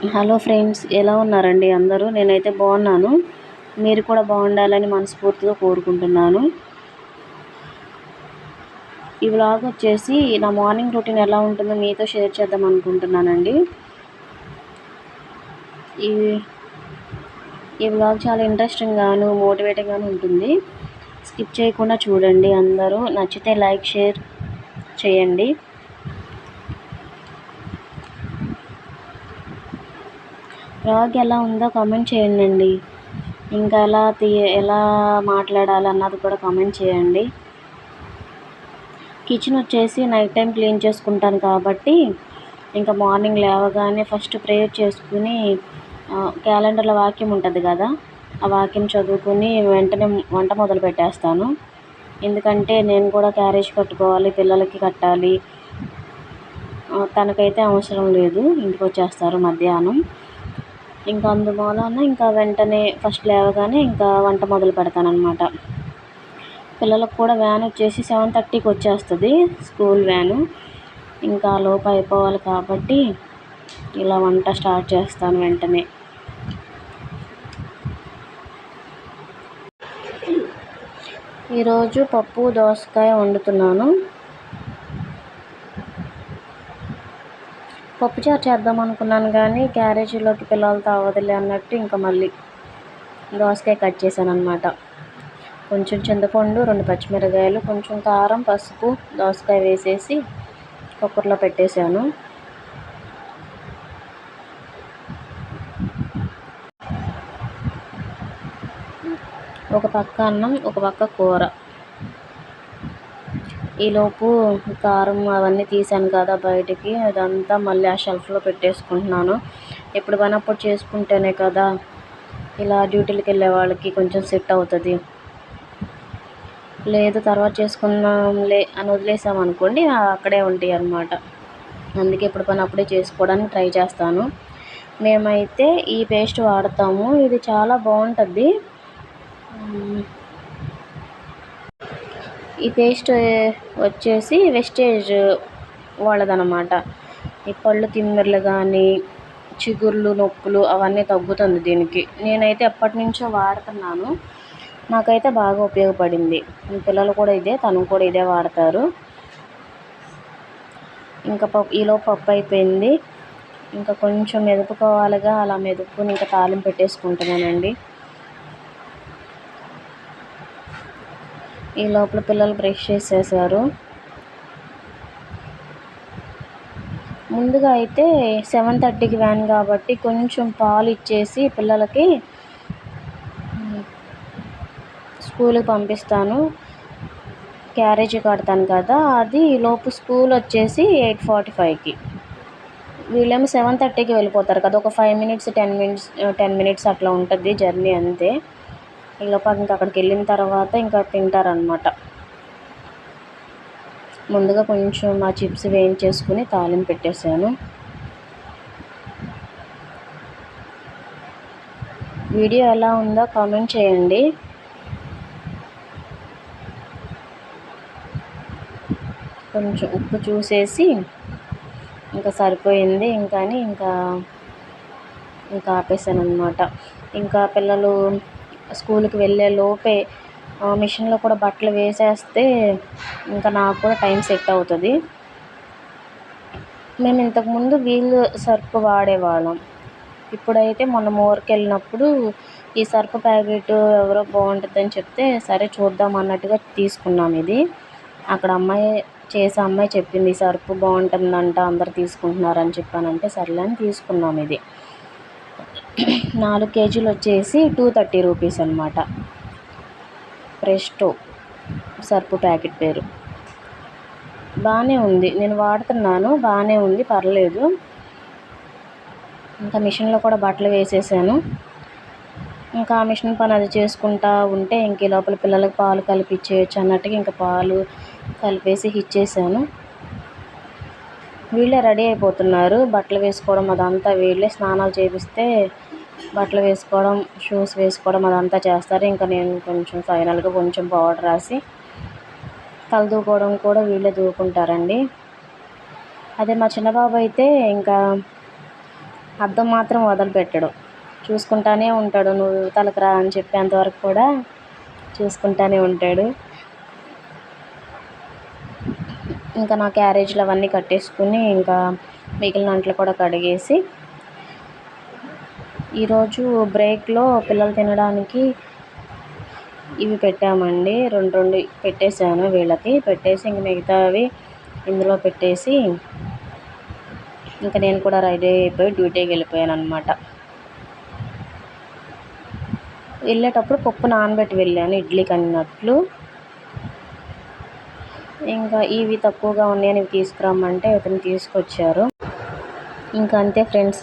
Hello friends, ఎలా ఉన్నారండి అందరూ? నేనైతే బాగున్నాను. మీరు కూడా బాగుండాలని మనస్ఫూర్తిగా కోరుకుంటున్నాను. ఈ వ్లాగ్ వచ్చేసి నా మార్నింగ్ రొటీన్ ఎలా ఉంటుందో మీతో షేర్ చేద్దాం అనుకుంటున్నానండి. ఈ ఈ వ్లాగ్ చాలా ఇంట్రెస్టింగ్గాను మోటివేటింగ్గాను ఉంటుంది. స్కిప్ చేయకుండా చూడండి అందరూ. నచ్చితే లైక్ షేర్ చేయండి. వ్లాగ్ ఎలా ఉందో కామెంట్ చేయండి. ఇంకా ఎలా మాట్లాడాలన్నది కూడా కామెంట్ చేయండి. కిచెన్ వచ్చేసి నైట్ టైం క్లీన్ చేసుకుంటాను కాబట్టి ఇంకా మార్నింగ్ లేవగానే ఫస్ట్ ప్రేయర్ చేసుకుని క్యాలెండర్లో వాక్యం ఉంటుంది కదా, ఆ వాక్యం చదువుకుని వెంటనే వంట మొదలు పెట్టేస్తాను. ఎందుకంటే నేను కూడా క్యారేజ్ కట్టుకోవాలి, పిల్లలకి కట్టాలి. తనకైతే అవసరం లేదు, ఇంటికి వచ్చేస్తారు మధ్యాహ్నం. ఇంకా అందువలన ఇంకా వెంటనే ఫస్ట్ లేవగానే ఇంకా వంట మొదలు పెడతానన్నమాట. పిల్లలకు కూడా వ్యాన్ వచ్చేసి 7:30కి వచ్చేస్తుంది, స్కూల్ వ్యాను. ఇంకా లోపు అయిపోవాలి కాబట్టి ఇలా వంట స్టార్ట్ చేస్తాను వెంటనే. ఈరోజు పప్పు దోసకాయ వండుతున్నాను. పప్పుచారు చేద్దాం అనుకున్నాను కానీ క్యారేజీలోకి పిల్లలతో అవ్వదులే అన్నట్టు ఇంకా మళ్ళీ దోసకాయ కట్ చేశాను అన్నమాట. కొంచెం చింతపండు, 2 పచ్చిమిరకాయలు, కొంచెం కారం, పసుపు, దోసకాయ వేసేసి కుక్కర్లో పెట్టేశాను. ఒక పక్క అన్నం, ఒక పక్క కూర. ఈలోపు కారం అవన్నీ తీసాను కదా బయటికి, అదంతా మళ్ళీ ఆ షెల్ఫ్లో పెట్టేసుకుంటున్నాను. ఎప్పుడు పనప్పుడు చేసుకుంటేనే కదా ఇలా డ్యూటీలకు వెళ్ళే వాళ్ళకి కొంచెం సెట్ అవుతుంది. లేదు తర్వాత చేసుకున్నాంలే అని వదిలేసామనుకోండి, అక్కడే ఉంటాయి అన్నమాట. అందుకే ఎప్పుడు పనప్పుడే చేసుకోవడానికి ట్రై చేస్తాను. మేమైతే ఈ పేస్ట్ వాడతాము, ఇది చాలా బాగుంటుంది. ఈ పేస్ట్ వచ్చేసి వెస్టేజ్ వాళ్ళదనమాట. ఈ పళ్ళు తిమ్మిర్లు కానీ, చిగుర్లు నొప్పులు అవన్నీ తగ్గుతుంది దీనికి. నేనైతే ఎప్పటి నుంచో వాడుతున్నాను, నాకైతే బాగా ఉపయోగపడింది. పిల్లలు కూడా ఇదే, తను కూడా ఇదే వాడతారు. ఇంకా ఈలోపు పప్పు అయిపోయింది. ఇంకా కొంచెం మెదుపుకోవాలిగా, అలా మెదుపుకుని ఇంకా తాలింపు పెట్టేసుకుంటున్నానండి. ఈ లోపల పిల్లలు బ్రష్ చేసేసారు. ముందుగా అయితే 7:30కి వ్యాన్ కాబట్టి కొంచెం పాలు ఇచ్చేసి పిల్లలకి స్కూల్కి పంపిస్తాను. క్యారేజీ కడతాను కదా, అది లోపు స్కూల్ వచ్చేసి 8:45కి. వీళ్ళేమో 7:30కి వెళ్ళిపోతారు కదా, ఒక 5 మినిట్స్ 10 మినిట్స్ అట్లా ఉంటుంది జర్నీ అంతే. ఈలోపు ఇంకా అక్కడికి వెళ్ళిన తర్వాత ఇంకా తింటారనమాట. ముందుగా కొంచెం ఆ చిప్స్ వేయించేసుకుని తాలింపు పెట్టేశాను. వీడియో ఎలా ఉందో కామెంట్ చేయండి. కొంచెం ఉప్పు చూసేసి ఇంకా సరిపోయింది ఇంకా ఆపేసాను అనమాట. ఇంకా పిల్లలు స్కూల్కి వెళ్ళే లోపే మిషన్లో కూడా బట్టలు వేసేస్తే ఇంకా నాకు కూడా టైం సెట్ అవుతుంది. మేము ఇంతకుముందు వీల్ సర్ఫ్ వాడేవాళ్ళం. ఇప్పుడైతే మొన్న ఊరికి వెళ్ళినప్పుడు ఈ సర్ఫ్ ప్యాకెట్ ఎవరో బాగుంటుందని చెప్తే సరే చూద్దాం అన్నట్టుగా తీసుకున్నాం. ఇది అక్కడ అమ్మాయి చెప్పింది, సర్ఫ్ బాగుంటుందంట, అందరు తీసుకుంటున్నారని చెప్పానంటే సర్లే అని తీసుకున్నాం. ఇది 4 కేజీలు వచ్చేసి 230 రూపీస్ అనమాట. ప్రెస్టో సర్ఫ్ ప్యాకెట్ పేరు. బాగానే ఉంది, నేను వాడుతున్నాను, బాగానే ఉంది, పర్లేదు. ఇంకా మిషన్లో కూడా బట్టలు వేసేసాను. ఇంకా ఆ మిషన్ పని అది చేసుకుంటా ఉంటే ఇంక లోపల పిల్లలకు పాలు కలిపిచ్చేయచ్చు అన్నట్టుగా ఇంకా పాలు కలిపేసి ఇచ్చేసాను. వీళ్ళే రెడీ అయిపోతున్నారు, బట్టలు వేసుకోవడం అదంతా వీళ్ళే. స్నానాలు చేపిస్తే బట్టలు వేసుకోవడం, షూస్ వేసుకోవడం అదంతా చేస్తారు. ఇంకా నేను కొంచెం ఫైనల్గా కొంచెం పౌడర్ రాసి తల దూకోవడం కూడా వీళ్ళే దూకుంటారండి. అదే మా చిన్నబాబు అయితే ఇంకా అద్దం మాత్రం వదిలిపెట్టడు, చూసుకుంటానే ఉంటాడు. నువ్వు తలకు రా అని చెప్పేంతవరకు కూడా చూసుకుంటానే ఉంటాడు. ఇంకా నా క్యారేజీలు అవన్నీ కట్టేసుకుని ఇంకా మిగిలిన అంట్లు కూడా కడిగేసి, ఈరోజు బ్రేక్లో పిల్లలు తినడానికి ఇవి పెట్టామండి. రెండు పెట్టేశాను వీళ్ళకి. పెట్టేసి ఇంక మిగతావి ఇందులో పెట్టేసి ఇంకా నేను కూడా రెడీ అయిపోయి డ్యూటీకి వెళ్ళిపోయాను అనమాట. వెళ్ళేటప్పుడు పప్పు నానబెట్టి వెళ్ళాను ఇడ్లీకి అన్నట్లు. ఇంకా ఇవి తక్కువగా ఉన్నాయని ఇవి తీసుకురమ్మంటే ఇతను తీసుకొచ్చారు. ఇంకా అంతే ఫ్రెండ్స్.